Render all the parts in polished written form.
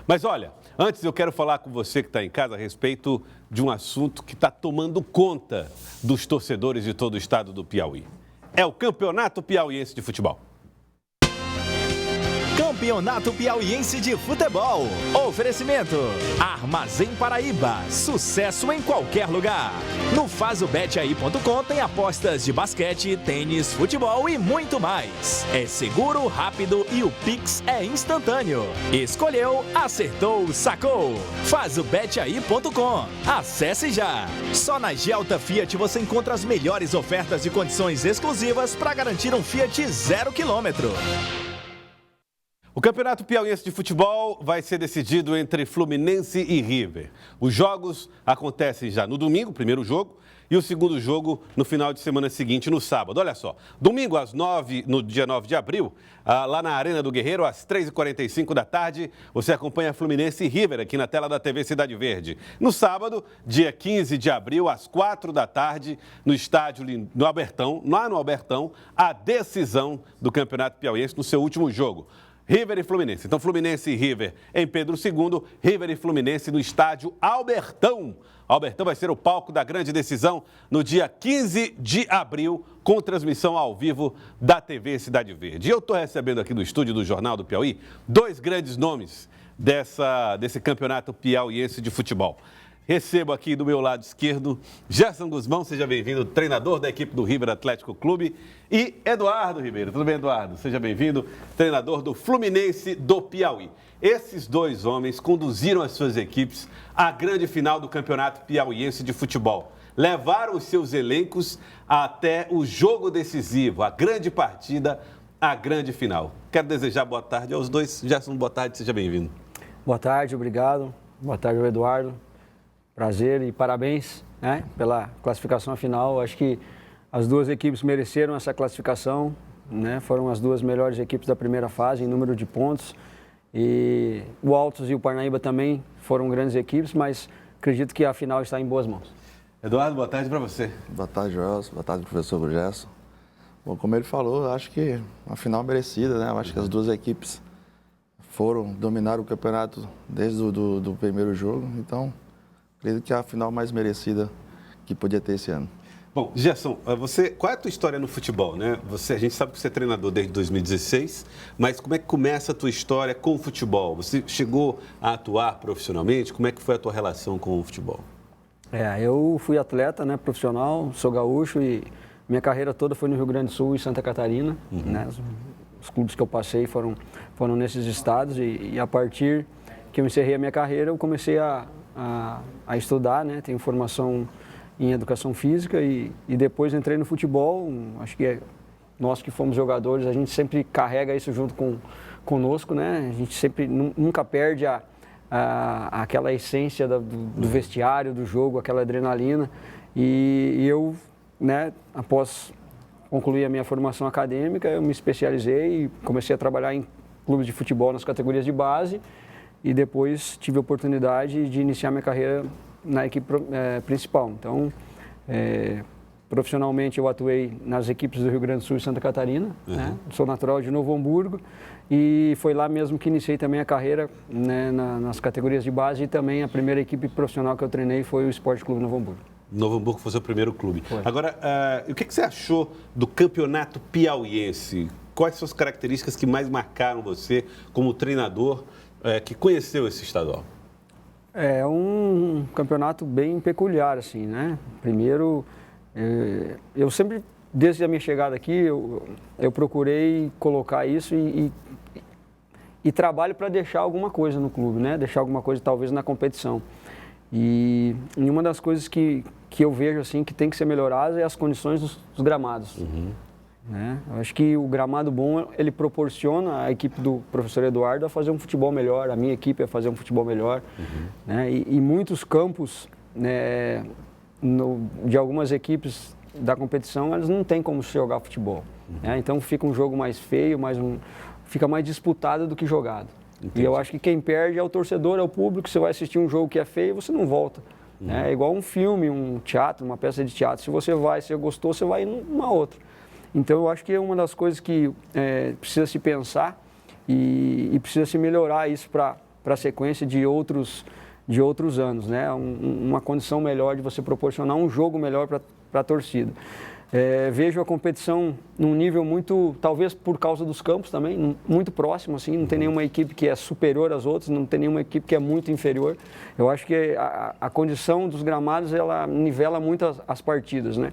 Mas olha, antes eu quero falar com você que está em casa a respeito de um assunto que está tomando conta dos torcedores de todo o estado do Piauí. É o Campeonato Piauiense de Futebol. Campeonato Piauiense de Futebol. Oferecimento: Armazém Paraíba. Sucesso em qualquer lugar. No FazoBetAí.com tem apostas de basquete, tênis, futebol e muito mais. É seguro, rápido e o Pix é instantâneo. Escolheu, acertou, sacou. FazoBetAí.com. Acesse já. Só na Gelta Fiat você encontra as melhores ofertas e condições exclusivas para garantir um Fiat 0 km. O Campeonato Piauiense de Futebol vai ser decidido entre Fluminense e River. Os jogos acontecem já no domingo, o primeiro jogo, e o segundo jogo no final de semana seguinte, no sábado. Olha só, domingo às 9, no dia 9 de abril, lá na Arena do Guerreiro, às 3h45 da tarde, você acompanha Fluminense e River aqui na tela da TV Cidade Verde. No sábado, dia 15 de abril, às 4 da tarde, no estádio no Albertão, lá no Albertão, a decisão do Campeonato Piauiense no seu último jogo. River e Fluminense. Então, Fluminense e River em Pedro II, River e Fluminense no estádio Albertão. Albertão vai ser o palco da grande decisão no dia 15 de abril, com transmissão ao vivo da TV Cidade Verde. E eu estou recebendo aqui no estúdio do Jornal do Piauí dois grandes nomes desse campeonato piauiense de futebol. Recebo aqui do meu lado esquerdo Gerson Guzmão, seja bem-vindo, treinador da equipe do River Atlético Clube, e Eduardo Ribeiro. Tudo bem, Eduardo? Seja bem-vindo, treinador do Fluminense do Piauí. Esses dois homens conduziram as suas equipes à grande final do Campeonato Piauiense de Futebol. Levaram os seus elencos até o jogo decisivo, a grande partida, a grande final. Quero desejar boa tarde aos dois. Gerson, boa tarde, seja bem-vindo. Boa tarde, obrigado. Boa tarde, Eduardo. Prazer e parabéns, né, pela classificação à final. Acho que as duas equipes mereceram essa classificação, né? Foram as duas melhores equipes da primeira fase em número de pontos. E o Altos e o Parnaíba também foram grandes equipes, mas acredito que a final está em boas mãos. Eduardo, boa tarde para você. Boa tarde, Joelson. Boa tarde, professor Gerson. Bom, como ele falou, acho que uma final merecida, né? Eu acho que as duas equipes dominaram o campeonato desde o primeiro jogo, então acredito que é a final mais merecida que podia ter esse ano. Bom, Gerson, qual é a tua história no futebol, né? A gente sabe que você é treinador desde 2016, mas como é que começa a tua história com o futebol? Você chegou a atuar profissionalmente? Como é que foi a tua relação com o futebol? Eu fui atleta, né, profissional, sou gaúcho e minha carreira toda foi no Rio Grande do Sul e Santa Catarina, né? Os clubes que eu passei foram nesses estados e a partir que eu encerrei a minha carreira, eu comecei a estudar, né? Tenho formação em educação física e depois entrei no futebol. Acho que nós que fomos jogadores, a gente sempre carrega isso junto conosco, né? A gente sempre nunca perde aquela essência do vestiário, do jogo, aquela adrenalina. E eu, né, após concluir a minha formação acadêmica, eu me especializei e comecei a trabalhar em clubes de futebol nas categorias de base. E depois tive a oportunidade de iniciar minha carreira na equipe principal. Então, profissionalmente eu atuei nas equipes do Rio Grande do Sul e Santa Catarina, né? Sou natural de Novo Hamburgo e foi lá mesmo que iniciei também a carreira, né, nas categorias de base e também a primeira equipe profissional que eu treinei foi o Esporte Clube Novo Hamburgo. Novo Hamburgo foi o seu primeiro clube. Foi. Agora, o que você achou do campeonato piauiense? Quais são as características que mais marcaram você como treinador que conheceu esse estadual? É um campeonato bem peculiar, assim, né? Primeiro, eu sempre, desde a minha chegada aqui, eu procurei colocar isso e trabalho para deixar alguma coisa no clube, né? Deixar alguma coisa, talvez, na competição. E uma das coisas que eu vejo, assim, que tem que ser melhorada é as condições dos gramados. Né? Eu acho que o gramado bom, ele proporciona a equipe do professor Eduardo a fazer um futebol melhor, a minha equipe a fazer um futebol melhor. Né? E muitos campos, né, de algumas equipes da competição, elas não têm como jogar futebol. Né? Então fica um jogo mais feio, fica mais disputado do que jogado. Entendi. E eu acho que quem perde é o torcedor, é o público. Você vai assistir um jogo que é feio, você não volta. É igual um filme, um teatro, uma peça de teatro. Se você gostou, você vai numa outra. Então, eu acho que é uma das coisas que precisa se pensar e precisa se melhorar isso para a sequência de outros anos, né? Uma condição melhor de você proporcionar um jogo melhor para a torcida. Vejo a competição num nível muito, talvez por causa dos campos também, muito próximo, assim, não tem nenhuma equipe que é superior às outras, não tem nenhuma equipe que é muito inferior. Eu acho que a condição dos gramados, ela nivela muito as partidas, né?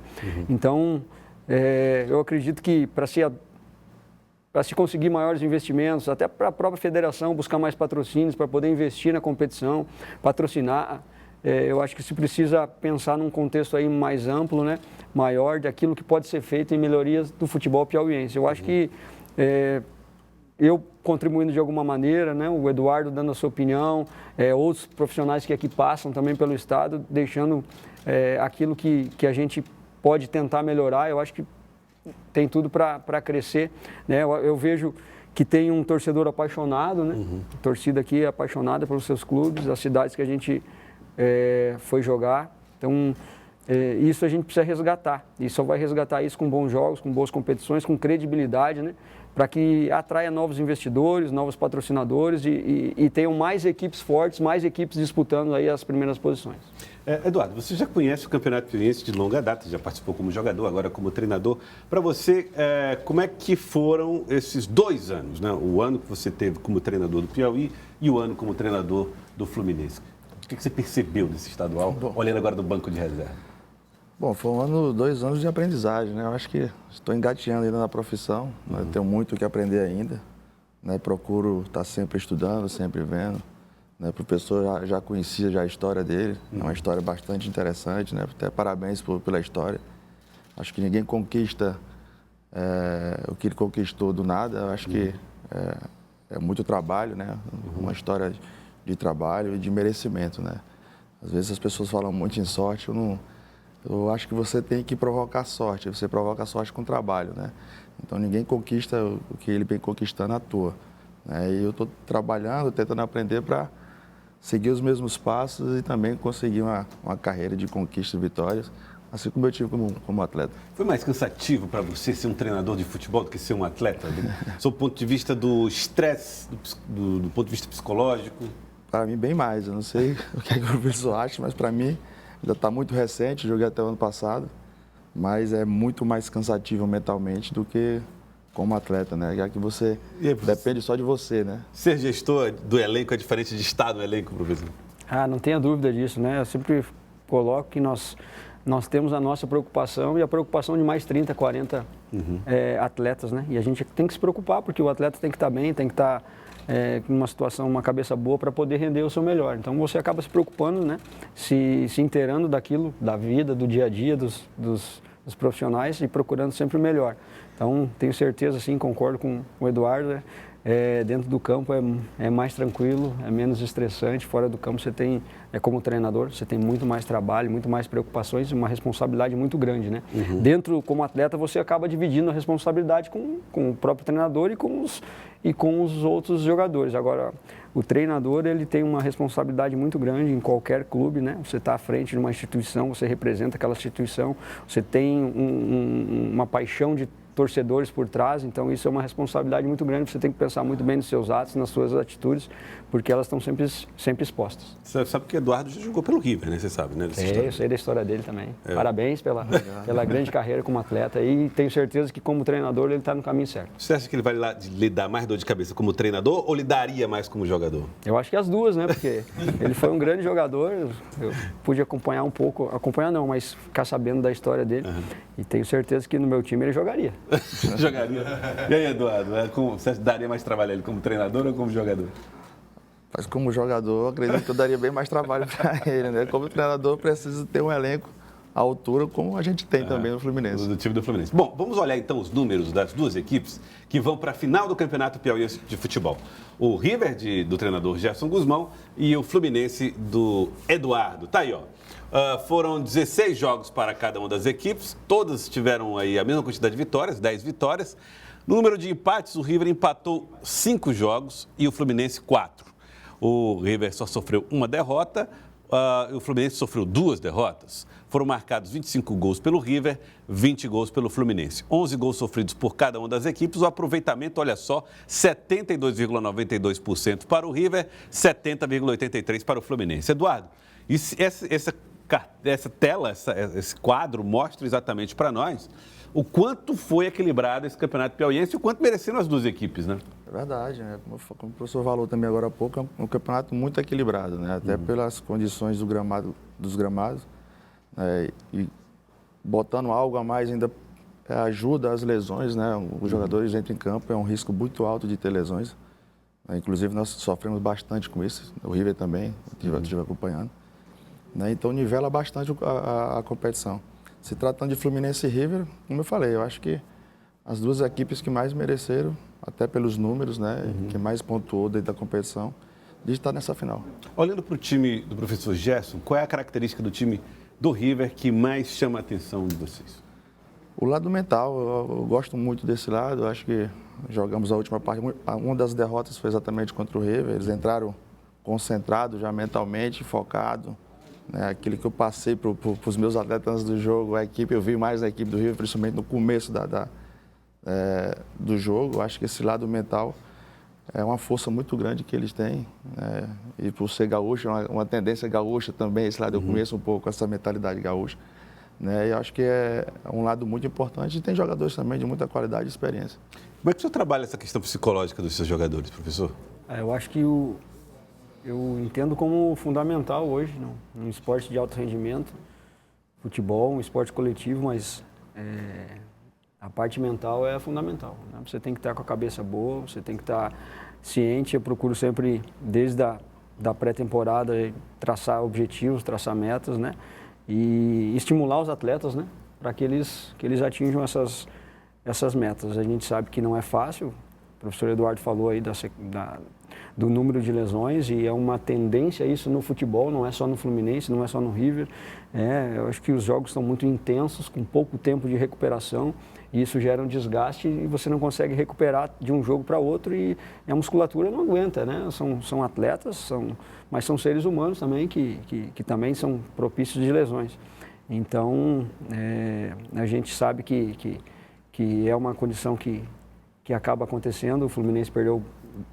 Então, eu acredito que para se conseguir maiores investimentos, até para a própria federação buscar mais patrocínios, para poder investir na competição, patrocinar, eu acho que se precisa pensar num contexto aí mais amplo, né, maior, daquilo que pode ser feito em melhorias do futebol piauiense. Eu acho que eu contribuindo de alguma maneira, né, o Eduardo dando a sua opinião, outros profissionais que aqui passam também pelo estado, deixando aquilo que a gente pode tentar melhorar, eu acho que tem tudo para crescer, né? Eu vejo que tem um torcedor apaixonado, né? A torcida aqui é apaixonada pelos seus clubes, as cidades que a gente foi jogar. Então, isso a gente precisa resgatar. E só vai resgatar isso com bons jogos, com boas competições, com credibilidade, né? Para que atraia novos investidores, novos patrocinadores e tenham mais equipes fortes, mais equipes disputando aí as primeiras posições. Eduardo, você já conhece o Campeonato Piauiense de longa data, já participou como jogador, agora como treinador. Para você, como é que foram esses 2 anos, né? O ano que você teve como treinador do Piauí e o ano como treinador do Fluminense. O que você percebeu desse estadual, olhando agora do banco de reserva? Bom, foi 2 anos de aprendizagem, né? Eu acho que estou engateando ainda na profissão, né? Tenho muito o que aprender ainda, né? Procuro estar sempre estudando, sempre vendo, né? O professor já conhecia já a história dele, é uma história bastante interessante, né? Até parabéns pela história. Acho que ninguém conquista o que ele conquistou do nada, eu acho que é muito trabalho, né? Uma história de trabalho e de merecimento, né? Às vezes as pessoas falam muito em sorte, eu acho que você tem que provocar sorte, você provoca sorte com trabalho, né? Então ninguém conquista o que ele vem conquistando à toa, né? E eu estou trabalhando, tentando aprender para seguir os mesmos passos e também conseguir uma carreira de conquistas e vitórias, assim como eu tive como atleta. Foi mais cansativo para você ser um treinador de futebol do que ser um atleta? Sob o ponto de vista do estresse, do ponto de vista psicológico? Para mim, bem mais. Eu não sei o que o professor acha, mas para mim ainda está muito recente, joguei até o ano passado, mas é muito mais cansativo mentalmente do que como atleta, né? Já que você depende só de você, né? Ser gestor do elenco é diferente de estar no elenco, professor? Não tenha dúvida disso, né? Eu sempre coloco que nós temos a nossa preocupação e a preocupação de mais 30, 40 atletas, né? E a gente tem que se preocupar, porque o atleta tem que estar bem, tem que estar numa situação, uma cabeça boa para poder render o seu melhor. Então você acaba se preocupando, né? Se inteirando daquilo, da vida, do dia a dia dos profissionais e procurando sempre o melhor. Então tenho certeza, sim, concordo com o Eduardo, né? Dentro do campo é mais tranquilo, é menos estressante. Fora do campo você tem, como treinador, você tem muito mais trabalho, muito mais preocupações e uma responsabilidade muito grande, né? Dentro, como atleta, você acaba dividindo a responsabilidade com o próprio treinador e com os outros jogadores. Agora, o treinador, ele tem uma responsabilidade muito grande em qualquer clube, né? Você está à frente de uma instituição, você representa aquela instituição, você tem uma paixão de torcedores por trás, então isso é uma responsabilidade muito grande, você tem que pensar muito bem nos seus atos, nas suas atitudes, porque elas estão sempre expostas. Você sabe que o Eduardo já jogou pelo River, né? Você sabe, né? Eu sei da história dele também. Parabéns pela grande carreira como atleta e tenho certeza que como treinador ele está no caminho certo. Você acha que ele vai lhe dar mais dor de cabeça como treinador ou lhe daria mais como jogador? Eu acho que as duas, né? Porque ele foi um grande jogador, eu pude acompanhar um pouco, mas ficar sabendo da história dele e tenho certeza que no meu time ele jogaria. Jogaria. E aí, Eduardo, você daria mais trabalho a ele como treinador ou como jogador? Mas como jogador, eu acredito que eu daria bem mais trabalho para ele, né? Como treinador, precisa ter um elenco à altura, como a gente tem também no Fluminense. Do time do Fluminense. Bom, vamos olhar então os números das duas equipes que vão para a final do Campeonato Piauiense de Futebol. O River, do treinador Gerson Guzmão, e o Fluminense do Eduardo. Tá aí, ó. Foram 16 jogos para cada uma das equipes, todas tiveram aí a mesma quantidade de vitórias, 10 vitórias. No número de empates, o River empatou 5 jogos e o Fluminense 4. O River só sofreu uma derrota, o Fluminense sofreu 2 derrotas. Foram marcados 25 gols pelo River, 20 gols pelo Fluminense. 11 gols sofridos por cada uma das equipes. O aproveitamento, olha só, 72,92% para o River, 70,83% para o Fluminense. Eduardo, essa tela, esse quadro mostra exatamente para nós o quanto foi equilibrado esse campeonato piauiense e o quanto mereceram as duas equipes, né? É verdade, né? Como o professor falou também agora há pouco, é um campeonato muito equilibrado, né? Até pelas condições dos gramados. E botando algo a mais ainda ajuda as lesões, né? Os jogadores entram em campo, é um risco muito alto de ter lesões. Inclusive nós sofremos bastante com isso, o River também, eu estive acompanhando. Então nivela bastante a competição. Se tratando de Fluminense e River, como eu falei, eu acho que as duas equipes que mais mereceram, até pelos números, né, que mais pontuou dentro da competição, de estar nessa final. Olhando para o time do professor Gerson, qual é a característica do time do River que mais chama a atenção de vocês? O lado mental, eu gosto muito desse lado, eu acho que jogamos a última parte, uma das derrotas foi exatamente contra o River, eles entraram concentrados já mentalmente, focados. Aquilo que eu passei para os meus atletas antes do jogo, eu vi mais a equipe do River, principalmente no começo do jogo. Acho que esse lado mental é uma força muito grande que eles têm. E por ser gaúcho, uma tendência gaúcha também, esse lado eu conheço um pouco essa mentalidade gaúcha. E acho que é um lado muito importante e tem jogadores também de muita qualidade e experiência. Como é que o senhor trabalha essa questão psicológica dos seus jogadores, professor? Eu acho que eu entendo como fundamental hoje, num esporte de alto rendimento, futebol, um esporte coletivo, mas a parte mental é fundamental, né? Você tem que estar com a cabeça boa, você tem que estar ciente. Eu procuro sempre, desde da pré-temporada, traçar objetivos, traçar metas, né? E estimular os atletas, né? Para que eles atinjam essas metas. A gente sabe que não é fácil. O professor Eduardo falou aí do número de lesões e é uma tendência isso no futebol, não é só no Fluminense, não é só no River. Eu acho que os jogos são muito intensos, com pouco tempo de recuperação, e isso gera um desgaste e você não consegue recuperar de um jogo para outro e a musculatura não aguenta, né? São atletas, mas são seres humanos também que também são propícios de lesões. Então, a gente sabe que é uma condição que acaba acontecendo. O Fluminense perdeu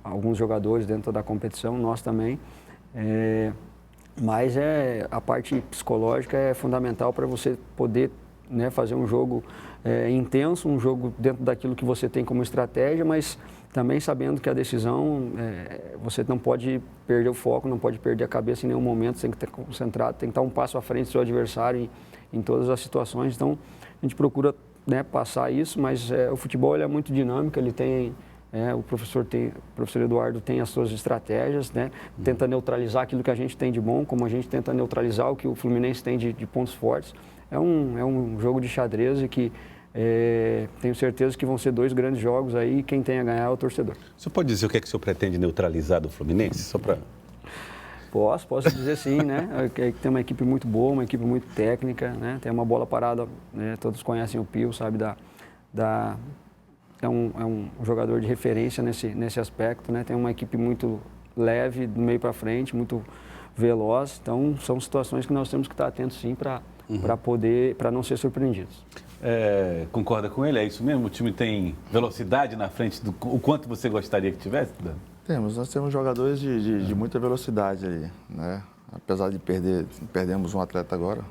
alguns jogadores dentro da competição, nós também. Mas a parte psicológica é fundamental para você poder, né, fazer um jogo intenso, um jogo dentro daquilo que você tem como estratégia, mas também sabendo que a decisão, você não pode perder o foco, não pode perder a cabeça em nenhum momento, você tem que estar concentrado, tem que estar um passo à frente do seu adversário em todas as situações. Então, a gente procura, né, passar isso, mas o futebol ele é muito dinâmico, ele tem... o professor Eduardo tem as suas estratégias, né? Tenta neutralizar aquilo que a gente tem de bom, como a gente tenta neutralizar o que o Fluminense tem de pontos fortes. É um jogo de xadrez e que tenho certeza que vão ser 2 grandes jogos aí e quem tem a ganhar é o torcedor. O senhor pode dizer o que é que o senhor pretende neutralizar do Fluminense? Só para... Posso dizer sim, né? Tem uma equipe muito boa, uma equipe muito técnica, né? Tem uma bola parada, né? Todos conhecem o Pio, sabe é um jogador de referência nesse aspecto, né? Tem uma equipe muito leve, do meio para frente, muito veloz. Então, são situações que nós temos que estar atentos, sim, para não ser surpreendidos. Concorda com ele? É isso mesmo? O time tem velocidade na frente do o quanto você gostaria que tivesse? Nós temos jogadores de muita velocidade ali, né? Apesar de perdemos um atleta agora,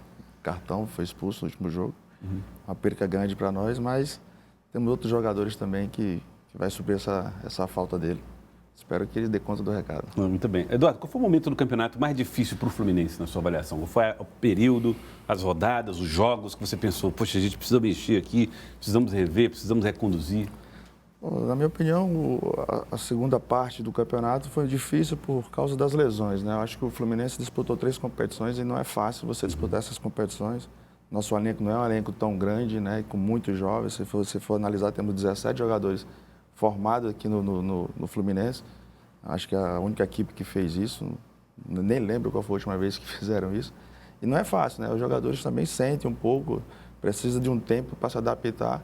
cartão, foi expulso no último jogo. Uma perca grande para nós, mas... temos outros jogadores também que vai suprir essa falta dele. Espero que ele dê conta do recado. Muito bem. Eduardo, qual foi o momento do campeonato mais difícil para o Fluminense, na sua avaliação? Qual foi o período, as rodadas, os jogos que você pensou, poxa, a gente precisa mexer aqui, precisamos rever, precisamos reconduzir? Na minha opinião, a segunda parte do campeonato foi difícil por causa das lesões, né? Eu acho que o Fluminense disputou 3 competições e não é fácil você disputar essas competições. Nosso elenco não é um elenco tão grande, né, com muitos jovens. Se você for analisar, temos 17 jogadores formados aqui no Fluminense. Acho que é a única equipe que fez isso. Nem lembro qual foi a última vez que fizeram isso. E não é fácil, né? Os jogadores também sentem um pouco, precisam de um tempo para se adaptar.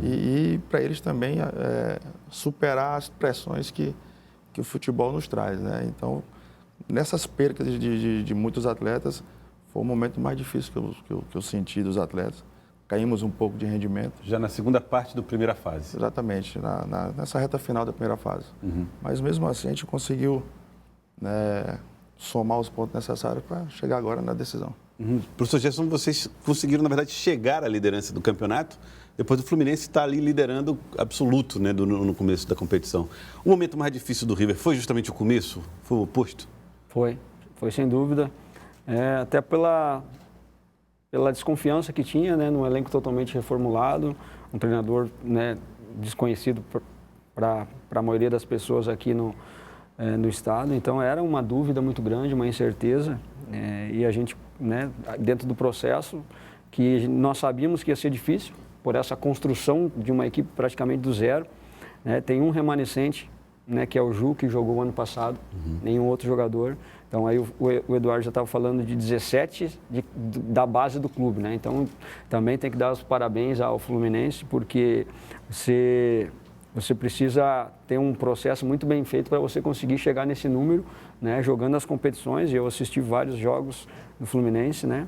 E para eles também superar as pressões que o futebol nos traz, né? Então, nessas percas de muitos atletas, foi o momento mais difícil que eu senti dos atletas. Caímos um pouco de rendimento. Já na segunda parte da primeira fase. Exatamente, nessa reta final da primeira fase. Mas mesmo assim a gente conseguiu, né, somar os pontos necessários para chegar agora na decisão. Professor Gerson, vocês conseguiram, na verdade, chegar à liderança do campeonato, depois do Fluminense estar ali liderando absoluto, né, no começo da competição. O momento mais difícil do River foi justamente o começo? Foi o oposto? Foi sem dúvida. Até pela desconfiança que tinha, né, num elenco totalmente reformulado, um treinador, né, desconhecido para a maioria das pessoas aqui no estado. Então era uma dúvida muito grande, uma incerteza, e a gente, né, dentro do processo, que nós sabíamos que ia ser difícil, por essa construção de uma equipe praticamente do zero, né, tem um remanescente, né, que é o Ju, que jogou ano passado, nenhum outro jogador. Então aí o Eduardo já estava falando de 17 da base do clube, né? Então também tem que dar os parabéns ao Fluminense, porque você precisa ter um processo muito bem feito para você conseguir chegar nesse número, né? Jogando as competições. Eu assisti vários jogos do Fluminense, né?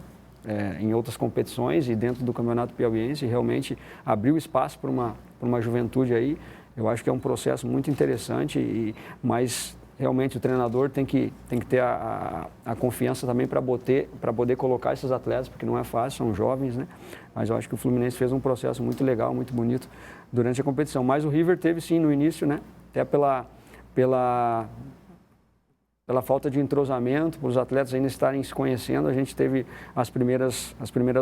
Em outras competições e dentro do Campeonato Piauiense, realmente abriu espaço para uma juventude aí. Eu acho que é um processo muito interessante, mas realmente o treinador tem que ter a confiança também para poder colocar esses atletas, porque não é fácil, são jovens, né? Mas eu acho que o Fluminense fez um processo muito legal, muito bonito durante a competição. Mas o River teve sim no início, né? Até pela falta de entrosamento, por os atletas ainda estarem se conhecendo, a gente teve as primeiras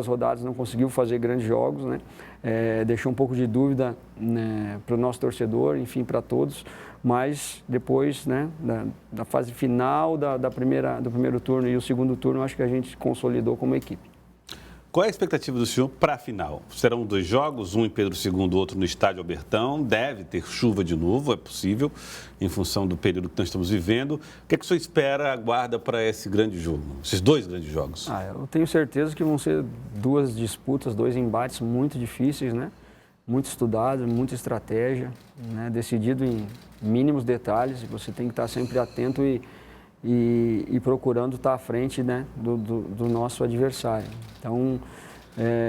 rodadas, não conseguiu fazer grandes jogos, né? Deixou um pouco de dúvida, né, para o nosso torcedor, enfim, para todos, mas depois, né, da fase final do primeiro turno e o segundo turno, acho que a gente consolidou como equipe. Qual é a expectativa do senhor para a final? Serão 2 jogos, um em Pedro II, outro no Estádio Albertão. Deve ter chuva de novo, é possível, em função do período que nós estamos vivendo. O que é que o senhor espera, aguarda para esse grande jogo, esses 2 grandes jogos? Eu tenho certeza que vão ser 2 disputas, 2 embates muito difíceis, né? Muito estudados, muita estratégia, né? Decidido em mínimos detalhes. Você tem que estar sempre atento e procurando estar à frente, né, do nosso adversário. Então,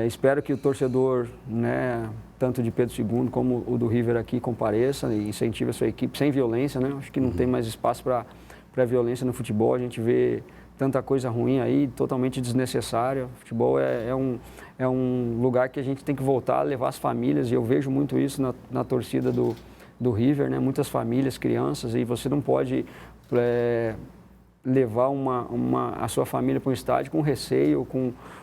espero que o torcedor, né, tanto de Pedro II como o do River aqui, compareça e incentive a sua equipe sem violência, né? Acho que não tem mais espaço para violência no futebol. A gente vê tanta coisa ruim aí, totalmente desnecessária. O futebol é um lugar que a gente tem que voltar a levar as famílias, e eu vejo muito isso na torcida do River, né? Muitas famílias, crianças, e você não pode levar a sua família para um estádio com receio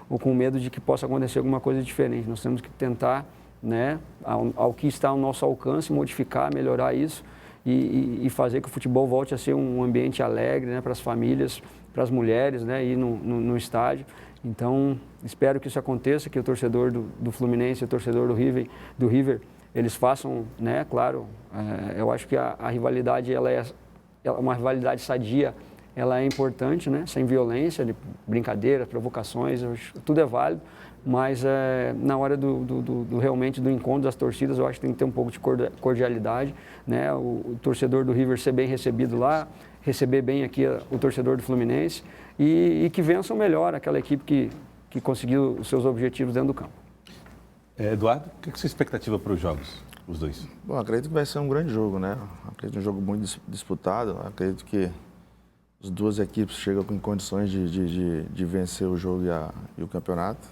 ou com medo de que possa acontecer alguma coisa diferente. Nós temos que tentar, né, ao que está ao nosso alcance, modificar, melhorar isso e fazer que o futebol volte a ser um ambiente alegre, né, para as famílias, para as mulheres, né, ir no estádio. Então, espero que isso aconteça, que o torcedor do Fluminense, o torcedor do River, eles façam, né, claro, eu acho que a rivalidade, ela é uma rivalidade sadia, ela é importante, né? Sem violência, de brincadeiras, provocações, tudo é válido, mas na hora realmente do encontro das torcidas, eu acho que tem que ter um pouco de cordialidade, né? O torcedor do River ser bem recebido lá, receber bem aqui o torcedor do Fluminense e que vençam melhor aquela equipe que conseguiu os seus objetivos dentro do campo. Eduardo, o que é a sua expectativa para os jogos, os 2? Bom, acredito que vai ser um grande jogo, né? Acredito um jogo muito disputado, acredito que as 2 equipes chegam com condições de vencer o jogo e o campeonato.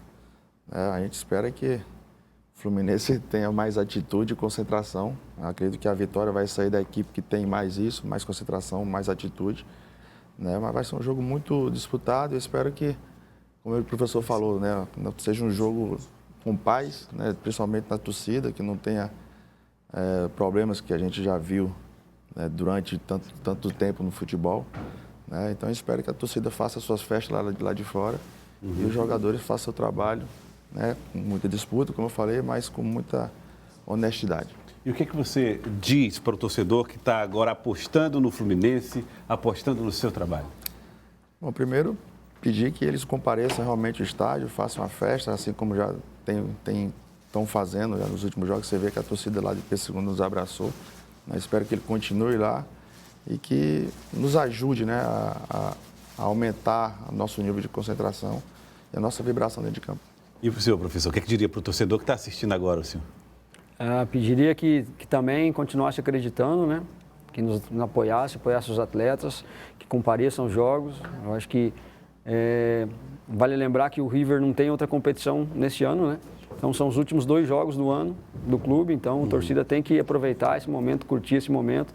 A gente espera que o Fluminense tenha mais atitude e concentração. Acredito que a vitória vai sair da equipe que tem mais isso, mais concentração, mais atitude, né? Mas vai ser um jogo muito disputado. Eu espero que, como o professor falou, né, seja um jogo com paz, né, principalmente na torcida, que não tenha problemas que a gente já viu, né, durante tanto tempo no futebol. Então, eu espero que a torcida faça suas festas lá de fora e os jogadores façam o trabalho, né, com muita disputa, como eu falei, mas com muita honestidade. E o que você diz para o torcedor que está agora apostando no Fluminense, apostando no seu trabalho? Bom, primeiro, pedir que eles compareçam realmente ao estádio, façam uma festa, assim como já estão fazendo já nos últimos jogos. Você vê que a torcida lá de Pedro II nos abraçou. Espero que ele continue lá e que nos ajude, né, a aumentar o nosso nível de concentração e a nossa vibração dentro de campo. E o senhor, professor, o que diria para o torcedor que está assistindo agora, o senhor? Pediria que também continuasse acreditando, né? Que nos apoasse os atletas, que compareçam aos jogos. Eu acho que vale lembrar que o River não tem outra competição neste ano, né? Então são os últimos 2 jogos do ano do clube, então a torcida tem que aproveitar esse momento, curtir esse momento.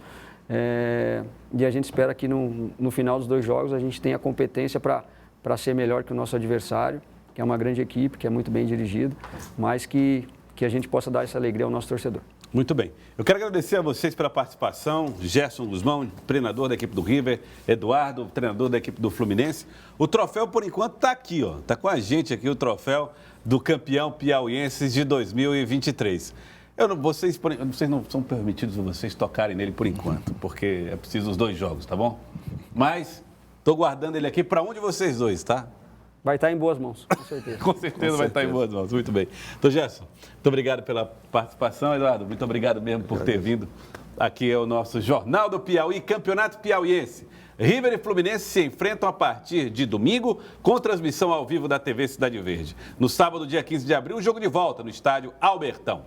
E a gente espera que no final dos 2 jogos a gente tenha competência para ser melhor que o nosso adversário, que é uma grande equipe, que é muito bem dirigido, mas que a gente possa dar essa alegria ao nosso torcedor. Muito bem. Eu quero agradecer a vocês pela participação. Gerson Guzmão, treinador da equipe do River, Eduardo, treinador da equipe do Fluminense. O troféu, por enquanto, está aqui, ó. Está com a gente aqui o troféu do campeão piauiense de 2023. Vocês não são permitidos vocês tocarem nele por enquanto, porque é preciso os 2 jogos, tá bom? Mas estou guardando ele aqui para um de vocês 2, tá? Vai estar em boas mãos, com certeza. Com certeza vai estar em boas mãos, muito bem. Então, Gerson, muito obrigado pela participação. Eduardo, muito obrigado mesmo por ter vindo. Aqui é o nosso Jornal do Piauí, Campeonato Piauiense. River e Fluminense se enfrentam a partir de domingo, com transmissão ao vivo da TV Cidade Verde. No sábado, dia 15 de abril, o jogo de volta no estádio Albertão.